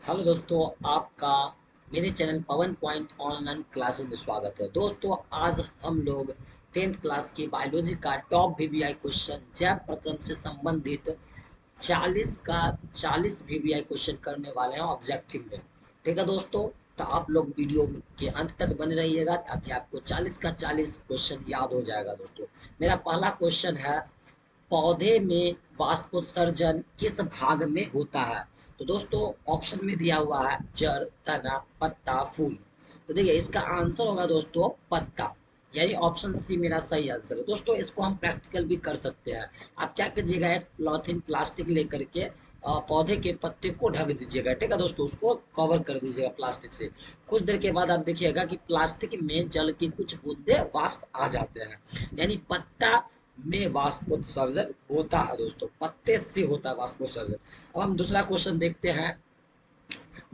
Hello दोस्तों, आपका मेरे चैनल पवन पॉइंट ऑनलाइन क्लासेस में स्वागत है। दोस्तों, आज हम लोग 10th क्लास की बायोलॉजी का टॉप वीवीआई क्वेश्चन जैव प्रक्रम से संबंधित 40 का 40 वीवीआई क्वेश्चन करने वाले हैं ऑब्जेक्टिव में। ठीक है दोस्तों, तो आप लोग वीडियो के अंत तक बने रहिएगा ताकि आपको 40 का 40 क्वेश्चन याद हो जाएगा। दोस्तों, मेरा पहला क्वेश्चन है, पौधे में वाष्पोत्सर्जन किस भाग में होता है? तो दोस्तों, ऑप्शन में दिया हुआ है जड़, तना, पत्ता, फूल। तो देखिए, इसका आंसर होगा दोस्तों पत्ता, यानी ऑप्शन सी मेरा सही आंसर है। दोस्तों, इसको हम प्रैक्टिकल भी कर सकते हैं। आप क्या कीजिएगा, एक पॉलीथीन प्लास्टिक लेकर के पौधे के पत्ते को ढक दीजिएगा। ठीक है दोस्तों, उसको कवर कर दीजिएगा प्लास्टिक से। कुछ देर के बाद आप देखिएगा कि प्लास्टिक में जल की कुछ बूंदे वाष्प आ जाते हैं, यानी पत्ता में वाष्पोत्सर्जन होता है। दोस्तों, पत्ते से होता है वाष्पोत्सर्जन। अब हम दूसरा क्वेश्चन देखते हैं,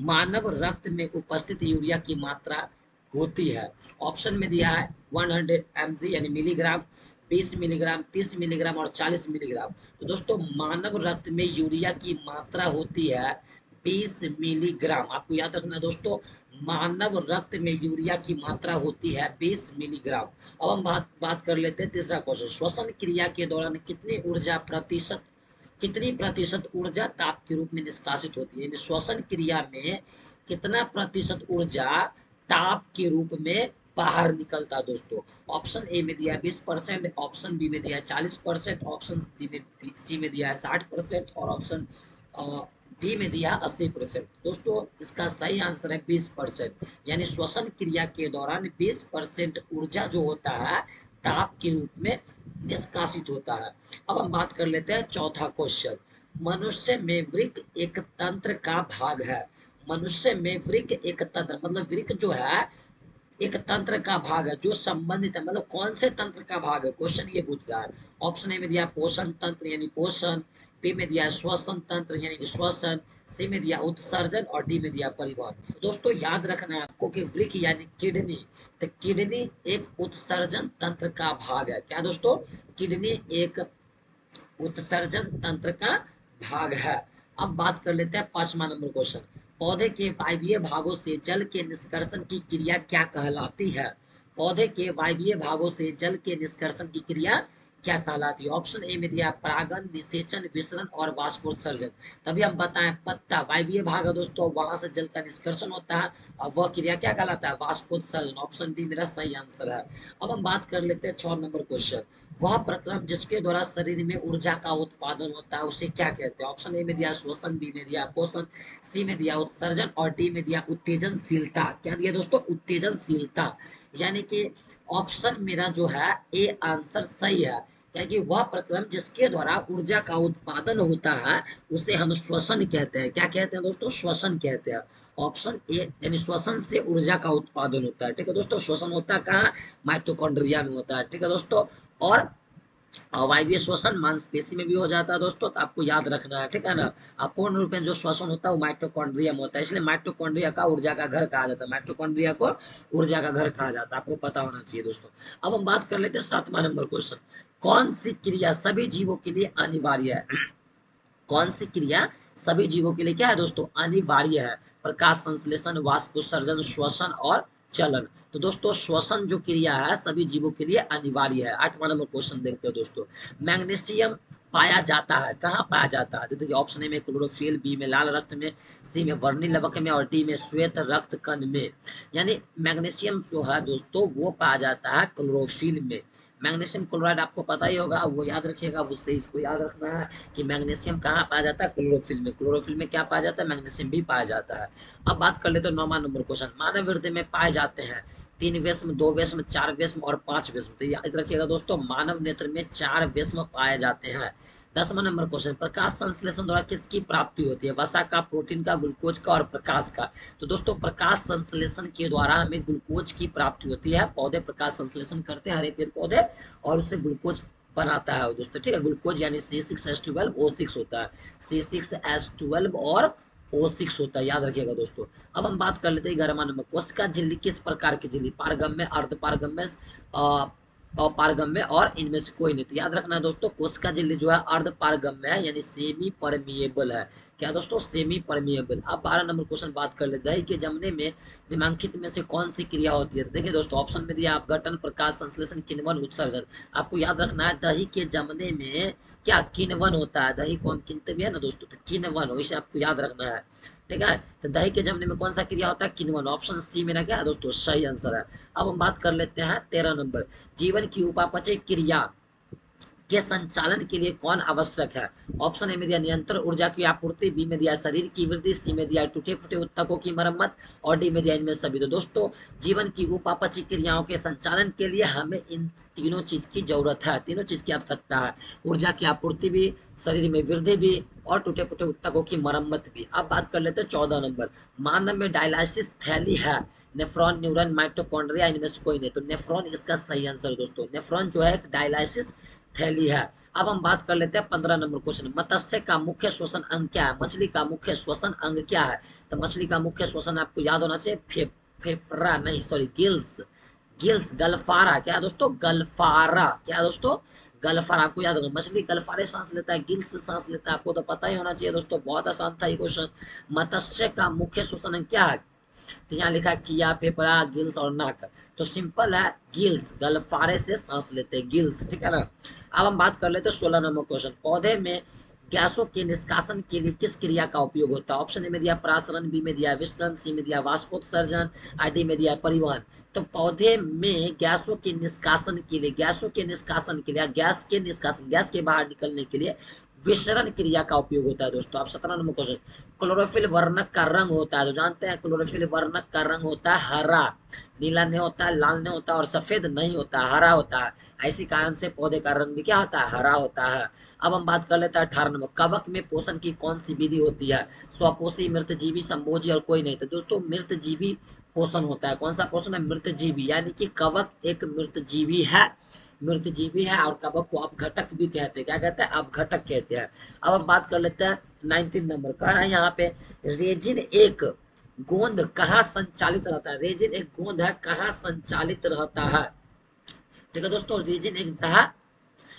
मानव रक्त में उपस्थित यूरिया की मात्रा होती है। ऑप्शन में दिया है 100 mg यानी मिलीग्राम, 20 मिलीग्राम, 30 मिलीग्राम और 40 मिलीग्राम। तो दोस्तों, मानव रक्त में यूरिया की मात्रा होती है 20 मिलीग्राम। आपको याद रखना है दोस्तों, मानव रक्त में यूरिया की मात्रा होती है 20 मिलीग्राम। अब हम बात कर लेते हैं तीसरा क्वेश्चन, श्वसन क्रिया के दौरान कितनी प्रतिशत ऊर्जा ताप के रूप में निष्कासित होती है? यानी श्वसन क्रिया में कितना प्रतिशत ऊर्जा ताप के रूप में बाहर निकलता है? दोस्तों, ऑप्शन ए में दिया है 20%, ऑप्शन बी में दिया है 40%, ऑप्शन सी में दिया है 60% और ऑप्शन डी में दिया है 80%। दोस्तों, इसका सही आंसर है 20%, यानी श्वसन क्रिया के दौरान 20% ऊर्जा जो होता है ताप के रूप में निष्कासित होता है। अब हम बात कर लेते हैं चौथा क्वेश्चन, मनुष्य में वृक्क एक तंत्र का भाग है। मनुष्य में वृक्क एक तंत्र मतलब वृक्क जो है एक तंत्र का भाग है जो संबंधित है, मतलब कौन से तंत्र का भाग है, क्वेश्चन ये पूछ रहा है। ऑप्शन ए में दिया पोषण तंत्र यानी पोषण, बी में दिया श्वसन तंत्र यानी श्वसन, सी में दिया उत्सर्जन और डी में दिया परिवहन। दोस्तों, याद रखना है आपको कि वृक्क यानी किडनी, तो किडनी एक उत्सर्जन तंत्र का भाग है। क्या दोस्तों? किडनी एक उत्सर्जन तंत्र का भाग है। अब बात कर लेते हैं पांचवा नंबर क्वेश्चन, पौधे के वायवीय भागों से जल के निष्कर्षण की क्रिया क्या कहलाती है? पौधे के वायवीय भागों से जल के निष्कर्षण की क्रिया क्या कहलाती है? ऑप्शन ए में दिया परागन, निषेचन, विसरण और वाष्पोत्सर्जन। तभी हम बताएं, पत्ता वायवीय भाग है दोस्तों, वहां से जल का निष्कर्षण होता है और वह क्रिया क्या कहलाता है? वाष्पोत्सर्जन। ऑप्शन डी मेरा सही आंसर है। अब हम बात कर लेते हैं 6 नंबर क्वेश्चन, वह प्रक्रम जिसके द्वारा शरीर में ऊर्जा का उत्पादन होता है उसे क्या कहते हैं? ऑप्शन ए में दिया श्वसन, बी में दिया पोषण, सी में दिया उत्सर्जन और डी में दिया उत्तेजनशीलता। क्या दिया दोस्तों? उत्तेजनशीलता। यानी कि ऑप्शन मेरा जो है ए आंसर सही है, क्योंकि वह प्रक्रम जिसके द्वारा ऊर्जा का उत्पादन होता है उसे हम श्वसन कहते हैं। क्या कहते हैं दोस्तों? श्वसन कहते हैं। ऑप्शन ए यानी श्वसन से ऊर्जा का उत्पादन होता है। ठीक है दोस्तों, श्वसन होता है कहाँ? माइटोकॉन्ड्रिया में होता है। ठीक है दोस्तों, और वायवीय श्वसन मांसपेशी में भी हो जाता है दोस्तों, तो आपको याद रखना है। ठीक है ना, पूर्ण रूप में जो श्वसन होता है वो माइटोकॉन्ड्रिया में होता है, इसलिए माइटोकॉन्ड्रिया का ऊर्जा का घर कहा जाता है। माइटोकॉन्ड्रिया को ऊर्जा का घर कहा जाता है, आपको पता होना चाहिए दोस्तों। अब हम बात कर लेते हैं 7वां नंबर क्वेश्चन, कौन सी क्रिया सभी जीवों के लिए अनिवार्य है? कौन सी क्रिया सभी जीवों के लिए क्या है दोस्तों? अनिवार्य है। प्रकाश संश्लेषण, वाष्पोत्सर्जन, श्वसन और चलन। तो दोस्तों, श्वसन जो क्रिया है सभी जीवों के लिए अनिवार्य है। 8वां नंबर क्वेश्चन देखते हैं दोस्तों, मैग्नीशियम पाया जाता है कहाँ पाया जाता है? देखिए, ऑप्शन ए में क्लोरोफिल, बी में लाल रक्त में, सी में वर्णी लवक में और डी में श्वेत रक्त कण में। यानी मैग्नीशियम जो है दोस्तों वो पाया जाता है क्लोरोफिल में। मैग्नीशियम क्लोराइड आपको पता ही होगा, वो याद रखिएगा, उससे इसको याद रखना है कि मैग्नीशियम कहाँ पाया जाता है? क्लोरोफिल में। क्लोरोफिल में क्या पाया जाता है? मैग्नीशियम भी पाया जाता है। अब बात कर लेते हैं 9वां नंबर क्वेश्चन, मानव हृदय में पाए जाते हैं 3 वेश्म, 2 वेश्म, 4 वेश्म और 5 वेश्म। तो याद रखिएगा दोस्तों, मानव नेत्र में 4 वेश्म पाए जाते हैं। 10वां नंबर क्वेश्चन, प्रकाश संश्लेषण द्वारा किसकी प्राप्ति होती है? वसा का, प्रोटीन का, ग्लूकोज का और प्रकाश का। तो दोस्तों, प्रकाश संश्लेषण के द्वारा हमें ग्लूकोज की प्राप्ति होती है। पौधे प्रकाश संश्लेषण करते हैं, हरे पेड़ पौधे, और उससे ग्लूकोज बनाता है दोस्तों। ठीक है, ग्लूकोज यानी C6H12O6 होता है, C6H12 और O6 होता है, याद रखिएगा दोस्तों। अब हम बात कर लेते हैं 11वां नंबर, कोशिका झिल्ली किस प्रकार की झिल्ली? पारगम्य, अर्ध पारगम्य, अपारगम्य और इनमें से कोई नहीं। तो याद रखना दोस्तों, कोशिका झिल्ली जो है अर्ध पारगम्य है, यानी सेमी परमिएबल है। क्या दोस्तों? Semi permeable. अब 12 नंबर क्वेश्चन बात कर ले, दही के जमने में निम्नलिखित में से कौन सी क्रिया होती है? तो देखिए दोस्तों, ऑप्शन में दिया अपघटन, प्रकाश संश्लेषण, किण्वन, उत्सर्जन। आपको याद रखना है दही के जमने में क्या किण्वन होता है। दही को हम किनते भी है ना दोस्तों, तो किण्वन हो, इसे आपको याद रखना है। ठीक है, तो दही के जमने में कौन सा क्रिया होता है? किण्वन। ऑप्शन सी मेरा क्या है दोस्तों? सही आंसर है। अब हम बात कर लेते हैं 13 नंबर, जीवन की उपापचय क्रिया के संचालन के लिए कौन आवश्यक है? ऑप्शन ए में दिया निरंतर ऊर्जा की आपूर्ति, बी में दिया शरीर की वृद्धि, सी में दिया टूटे फूटे ऊतकों की मरम्मत, और डी में दिया इनमें सभी। तो दोस्तों, जीवन की उपापचय क्रियाओं के संचालन के लिए हमें इन तीनों चीज की जरूरत है, तीनों चीज की आवश्यकता है। ऊर्जा की आपूर्ति भी, शरीर में वृद्धि भी, और टूटे फूटे ऊतकों की मरम्मत भी। अब बात कर लेते हैं 14 नंबर, मानव में डायलिसिस थैली है, नेफ्रॉन, न्यूरॉन, माइटोकॉन्ड्रिया, इनमें से कोई नहीं। तो नेफ्रॉन इसका सही आंसर है दोस्तों। नेफ्रॉन जो है एक डायलिसिस थैली है। अब हम बात कर लेते हैं 15 नंबर क्वेश्चन, मत्स्य का मुख्य श्वसन अंग क्या है? मछली का मुख्य श्वसन अंग क्या है? तो मछली का मुख्य श्वसन आपको याद होना चाहिए फेफड़ा नहीं, सॉरी, गिल्स। गिल्स, गलफारा। क्या दोस्तों? गलफारा। क्या दोस्तों? गलफारा। आपको याद होगा, मछली गलफारे सांस लेता है, गिल्स सांस लेता है। आपको तो पता ही होना चाहिए दोस्तों, बहुत आसान था ये क्वेश्चन। मत्स्य का मुख्य श्वसन अंग क्या है? तो यहाँ लिखा है किया, फेफड़ा, गिल्स और नाक। तो सिंपल है, गिल्स, गलफारे से सांस लेते हैं, गिल्स। ठीक है ना। अब हम बात कर लेते हैं 16 नंबर क्वेश्चन, पौधे में गैसों के निष्कासन के लिए किस क्रिया का उपयोग होता है? ऑप्शन ए में दिया प्रासरण, बी में दिया विसर्जन, सी में दिया वाष्पोत्सर्जन, और डी में दिया परिवहन। तो पौधे में गैसों के निष्कासन के लिए, गैसों के निष्कासन के लिए, गैस के निष्कासन, गैस के बाहर निकलने के लिए विसरण क्रिया का उपयोग होता है दोस्तों। आप 17 नंबर क्वेश्चन, क्लोरोफिल वर्णक का रंग होता है, तो जानते हैं क्लोरोफिल वर्णक का रंग होता है हरा, नीला नहीं होता है, लाल नहीं होता, और सफेद नहीं होता, हरा होता है। इसी कारण से पौधे का रंग भी क्या होता है? हरा होता है। अब हम बात कर लेते हैं 18 नंबर, कवक में पोषण की कौन सी विधि होती है? स्वपोषी, मृतजीवी, संभोजी, और कोई नहीं। तो दोस्तों, मृतजीवी पोषण होता है। कौन सा पोषण है? मृतजीवी, यानी कि कवक एक मृतजीवी है, मृतजीवी है, और कवक को अपघटक भी कहते हैं। क्या कहते हैं? अपघटक कहते हैं। अब हम बात कर लेते हैं 19 नंबर, कह रहा है यहाँ पे, रेजिन एक गोंद कहाँ संचालित रहता है? रेजिन एक गोंद है, कहाँ संचालित रहता है? ठीक है दोस्तों,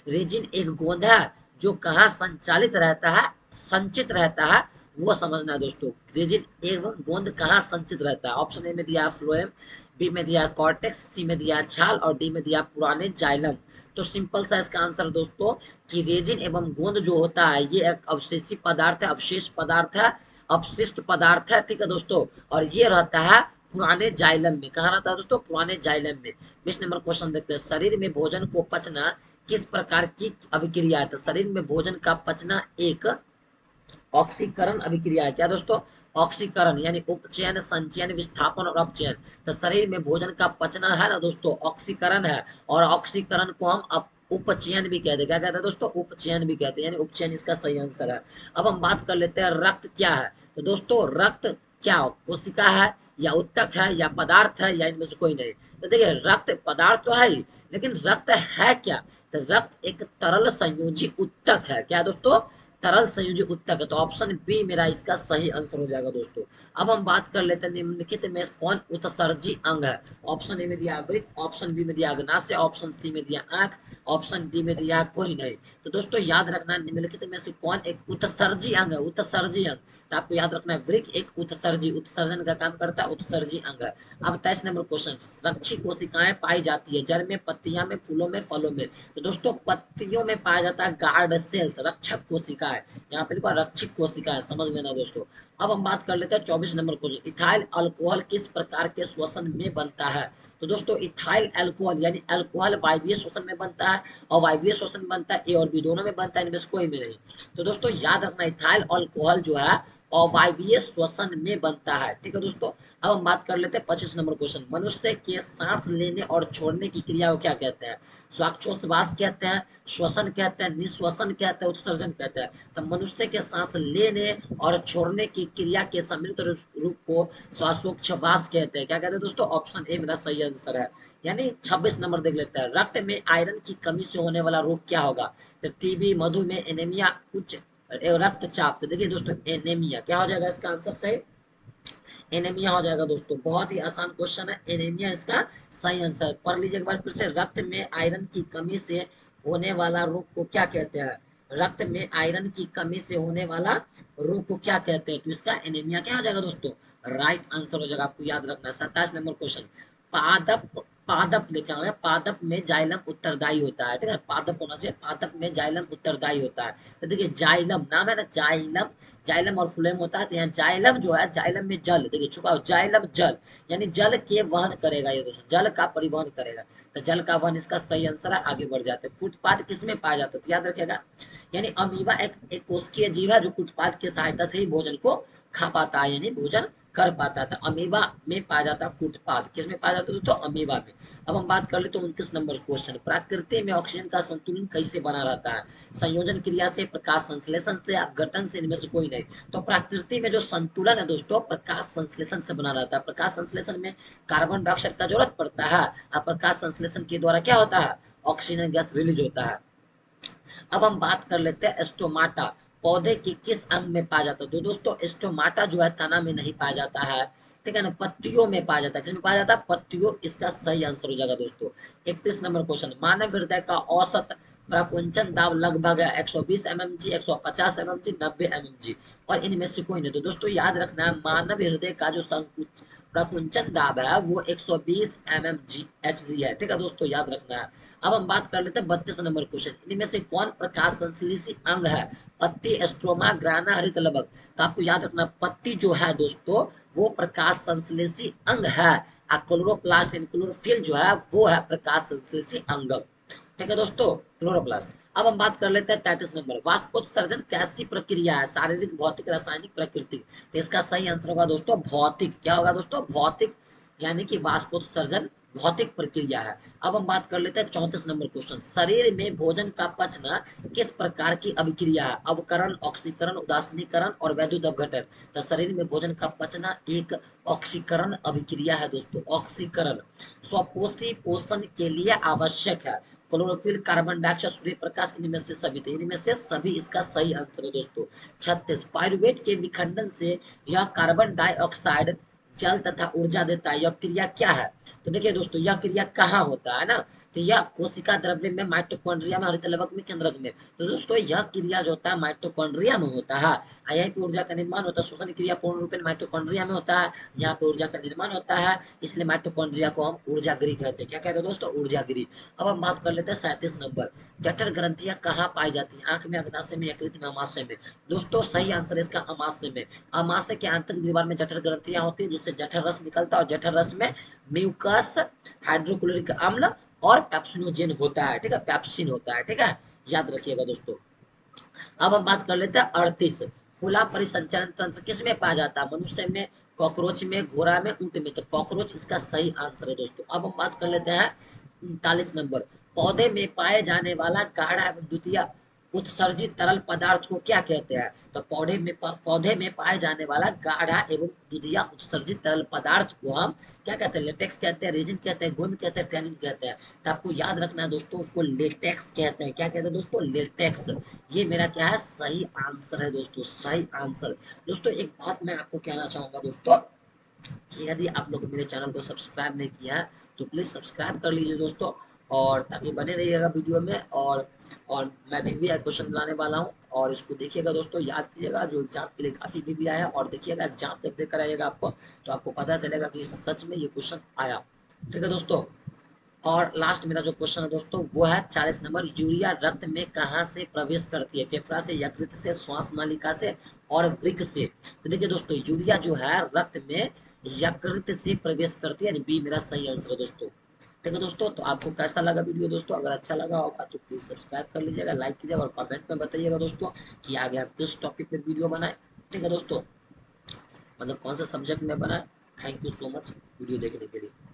रेजिन एक गोंद है जो कहाँ संचालित रहता है, संचित रहता है, वो समझना है दोस्तों। रेजिन एवं गोंद कहाँ संचित रहता है? ऑप्शन ए में दिया फ्लोएम, बी में दिया कॉर्टेक्स, सी में दिया छाल, और डी में दिया पुराने जाइलम। तो सिंपल सा इसका आंसर दोस्तों, कि रेजिन एवं गोंद जो होता है ये एक अवशेषी पदार्थ है, अवशेष पदार्थ है, अपशिष्ट पदार्थ है। ठीक है दोस्तों, और ये रहता है पुराने जाइलम में। कहाँ रहता है दोस्तों? पुराने जाइलम में। 20 नंबर क्वेश्चन देखते हैं, शरीर में भोजन को पचना किस प्रकार की अभिक्रिया है? तो शरीर में भोजन का पचना एक ऑक्सीकरण अभिक्रिया है। क्या दोस्तों? ऑक्सीकरण, यानी उपचयन, संचयन, विस्थापन और अपचयन। तो शरीर में भोजन का पचना है ना दोस्तों, ऑक्सीकरण है, और ऑक्सीकरण को हम उपचयन भी कहते हैं। क्या कहते हैं दोस्तों? उपचयन भी कहते हैं, यानी उपचयन इसका सही आंसर है। अब हम बात कर लेते हैं रक्त क्या है? तो दोस्तों, रक्त क्या कोशिका है, या उत्तक है, या पदार्थ है, या इनमें से कोई नहीं? तो देखिए, रक्त पदार्थ तो है ही, लेकिन रक्त है क्या? तो रक्त एक तरल संयोजी उत्तक है। क्या दोस्तों? तरल संयोजी उत्तक है। तो ऑप्शन बी मेरा इसका सही आंसर हो जाएगा दोस्तों। अब हम बात कर लेते हैं निम्नलिखित में कौन उत्सर्जी अंग है? ऑप्शन ए में दिया वृक्क, ऑप्शन बी में दिया अग्नाशय, ऑप्शन सी में दिया आंख, ऑप्शन डी में दिया कोई नहीं। तो दोस्तों, याद रखना निम्नलिखित में से कौन एक उत्सर्जी अंग है? उत्सर्जी अंग, तो आपको याद रखना है वृक्क एक उत्सर्जी, उत्सर्जन का काम करता है, उत्सर्जी अंग है। अब 23 नंबर क्वेश्चन, रक्षी कोशिकाएं पाई जाती है जड़ में, पत्तियां में, फूलों में, फलों में? तो दोस्तों, पत्तियों में पाया जाता है गार्ड सेल्स, रक्षक कोशिका है। यहाँ पे लिखा रक्षित कोशिका है, समझ लेना दोस्तों। अब हम बात कर लेते हैं 24 नंबर क्वेश्चन, इथाइल अल्कोहल किस प्रकार के श्वसन में बनता है? तो दोस्तों, इथाइल अल्कोहल यानी अल्कोहल वायवीय श्वसन में बनता है, और वायवीय श्वसन बनता है ए और बी दोनों में बनता है, इनमें से कोई में नहीं। तो दोस्तों, याद रखना इथाइल अल्कोहल जो है अवायवीय श्वसन में बनता है। ठीक है दोस्तों। अब हम बात कर लेते हैं 25 नंबर क्वेश्चन, मनुष्य के सांस लेने और छोड़ने की क्रिया को क्या कहते हैं? श्वासोच्छ्वास कहते हैं, श्वसन कहते हैं, निश्वसन कहते हैं, उत्सर्जन कहते हैं। तो मनुष्य के सांस लेने और छोड़ने की क्रिया के सम्मिलित रूप को श्वासोच्छ्वास कहते हैं। क्या कहते हैं दोस्तों? ऑप्शन ए मेरा सही आंसर है। यानी 26 नंबर देख लेते हैं, रक्त में आयरन की कमी से होने वाला रोग क्या होगा? तो टीबी, मधुमेह, एनीमिया, उच्च रक्तचाप। तो देखिए दोस्तों, एनीमिया क्या हो जाएगा इसका आंसर सही? एनीमिया हो जाएगा दोस्तों। बहुत ही आसान क्वेश्चन है, एनीमिया इसका सही आंसर। पढ़ लीजिए एक बार फिर से, रक्त में आयरन की कमी से होने वाला रोग को क्या कहते हैं? रक्त में आयरन की कमी से होने वाला रोग को क्या कहते हैं? तो इसका एनीमिया क्या हो जाएगा दोस्तों? राइट आंसर हो जाएगा। आपको याद रखना है। 27 नंबर क्वेश्चन, पादप, पादप लिखा हुआ है, पादप में जाइलम उत्तरदायी होता है, ठीक है, पादप होना चाहिए, पादप में जाइलम उत्तरदायी होता है। तो देखिए जाइलम नाम है ना, जाइलम, जाइलम और फ्लोएम होता है। तो यहाँ जाइलम जो है, जाइलम में जल, देखिए छुपा हो, जाइलम जल, यानी जल के वहन करेगा ये दोस्तों, जल का परिवहन करेगा। तो जल का वहन इसका सही आंसर है। आगे बढ़ जाते हैं, कुटपाद किसमें पाया जाता है? तो याद रखिएगा, यानी अमीबा एक कोशिकीय जीव है जो कुटपाद की सहायता से ही भोजन को खा पाता है, यानी भोजन कर पाता था। अमीबा में पाया जाता है कुटपाद, किसमें पाया जाता है दोस्तों? अमीबा में। अब हम बात कर ले तो 29 नंबर क्वेश्चन, प्रकृति में ऑक्सीजन का संतुलन कैसे बना रहता है? संयोजन क्रिया से, प्रकाश संश्लेषण से, अपघटन से, इनमें से कोई नहीं। तो प्रकृति में जो संतुलन है दोस्तों, प्रकाश संश्लेषण से बना रहता है। प्रकाश संश्लेषण में कार्बन डाइऑक्साइड का जरूरत पड़ता है, और प्रकाश संश्लेषण के द्वारा क्या होता है? ऑक्सीजन गैस रिलीज होता है। अब हम बात कर लेते हैं स्टोमाटा, पौधे के किस अंग में पाया जाता है? तो दोस्तों स्टोमाटा जो है तना में नहीं पाया जाता है, ठीक है ना, पत्तियों में पाया जाता है। किसमें पाया जाता है? पत्तियों, इसका सही आंसर हो जाएगा दोस्तों। 31 नंबर क्वेश्चन, मानव हृदय का औसत प्रकुंचन दाब लगभग है 120 mmg, 150 mmg, 90 mmg, और इनमें से कोई नहीं। तो दोस्तों याद रखना है, मानव हृदय का जो प्रकुंचन दाब है वो 120 mmg hg है, ठीक है दोस्तों, याद रखना है। अब हम बात कर लेते हैं 32 नंबर क्वेश्चन, इनमें से कौन प्रकाश संश्लेषी अंग है? पत्ती, स्ट्रोमा, ग्राना, हरित लबक। तो आपको याद रखना, पत्ती जो है दोस्तों वो प्रकाश संश्लेषी अंग है, और क्लोरोप्लास्ट यानी क्लोरोफिल जो है वो है प्रकाश संश्लेषी अंग, ठीक है दोस्तों, क्लोरोप्लास्ट। अब हम बात कर लेते हैं 33 नंबर, वाष्पोत्सर्जन कैसी प्रक्रिया है? शारीरिक, भौतिक, रासायनिक, प्राकृतिक। तो इसका सही आंसर होगा दोस्तों भौतिक। क्या होगा दोस्तों? भौतिक, यानी कि वाष्पोत्सर्जन भौतिक प्रक्रिया है। अब हम बात कर लेते हैं 34 नंबर क्वेश्चन, शरीर में भोजन का पचना किस प्रकार की अभिक्रिया है? अवकरण, ऑक्सीकरण, उदासीनीकरण और वैद्युत अपघटन। तो शरीर में भोजन का पचना एक ऑक्सीकरण अभिक्रिया है दोस्तों, ऑक्सीकरण। स्वपोषी पोषण के लिए आवश्यक है, chlorophyll, carbon dioxide, Surya Prakash, इनमें से सभी। तो इनमें से सभी इसका सही आंसर है दोस्तों। 36, पायरुवेट के विखंडन से यह कार्बन डाइऑक्साइड, जल तथा ऊर्जा देता है, यह क्रिया क्या है? तो देखिए दोस्तों, यह क्रिया कहाँ होता है ना, तो यह कोशिका द्रव्य में, माइटोकॉन्ड्रिया में, हरित लवक में, केंद्रक में। तो दोस्तों यह क्रिया जो होता है माइटोकॉन्ड्रिया में होता है, यहीं पे ऊर्जा का निर्माण होता है। श्वसन क्रिया पूर्ण रूप में माइटोकॉन्ड्रिया में होता है, यहाँ पे ऊर्जा का निर्माण होता है, इसलिए माइटोकॉन्ड्रिया को हम ऊर्जा गृह कहते हैं। क्या कहते हैं दोस्तों? ऊर्जा गृह। अब हम बात कर लेते हैं 37 नंबर, जठर ग्रंथियां कहाँ पाई जाती है? आंख में, अग्नाशय में, यकृत में, अमाशय में। दोस्तों सही आंसर है इसका अमाशय में। अमाशय के आंतरिक दीवार में जठर ग्रंथियां होती है, जिससे जठर रस निकलता है, और जठर रस में म्यूकस, हाइड्रोक्लोरिक अम्ल और पेप्सिनोजेन होता है, ठीक है, पेप्सिन होता है, ठीक है, याद रखिएगा दोस्तों। अब हम बात कर लेते हैं 38, खुला परिसंचरण तंत्र किसमें पाया जाता है? मनुष्य में, कॉकरोच में, घोड़ा में, ऊंट में। तो कॉकरोच इसका सही आंसर है दोस्तों। अब हम बात कर लेते हैं 39 नंबर, पौधे में पाए जाने वाला गाढ़ा एवं द्वितीय उत्सर्जित तरल पदार्थ को क्या कहते हैं? तो पौधे में पाए जाने वाला गाढ़ा एवं द्वितीय उत्सर्जित तरल पदार्थ को हम क्या कहते हैं? लेटेक्स कहते हैं, रेजिन कहते हैं, गोंद कहते हैं, टैनिन कहते हैं। तो आपको याद रखना है दोस्तों, उसको लेटेक्स कहते हैं। क्या कहते हैं दोस्तों? लेटेक्स। ये मेरा क्या है? सही आंसर है दोस्तों, सही आंसर। दोस्तों एक बात मैं आपको कहना चाहूंगा दोस्तों, कि यदि आप लोग मेरे चैनल को सब्सक्राइब नहीं किया है तो प्लीज सब्सक्राइब कर लीजिए दोस्तों, और ताकि बने रहिएगा वीडियो में। और मैं भी क्वेश्चन लाने वाला हूँ, और इसको देखिएगा दोस्तों, याद कीजिएगा, जो एग्जाम के लिए काफी भी आया है, और देखिएगा एग्जाम जब देकर आइएगा आपको, तो आपको पता चलेगा कि सच में ये क्वेश्चन आया, ठीक है दोस्तों। और लास्ट मेरा जो क्वेश्चन है दोस्तों वो है 40 नंबर, यूरिया रक्त में कहाँ से प्रवेश करती है? फेफड़ा से, यकृत से, श्वास नलिका से और वृक्क से। तो देखिए दोस्तों, यूरिया जो है रक्त में यकृत से प्रवेश करती है, यानी बी मेरा सही आंसर है दोस्तों, ठीक है दोस्तों। तो आपको कैसा लगा वीडियो दोस्तों? अगर अच्छा लगा होगा तो प्लीज सब्सक्राइब कर लीजिएगा, लाइक कीजिएगा, और कमेंट में बताइएगा दोस्तों कि आगे आप किस टॉपिक पे वीडियो बनाए, ठीक है दोस्तों, मतलब कौन सा सब्जेक्ट में बनाए। Thank you so much video देखने के लिए।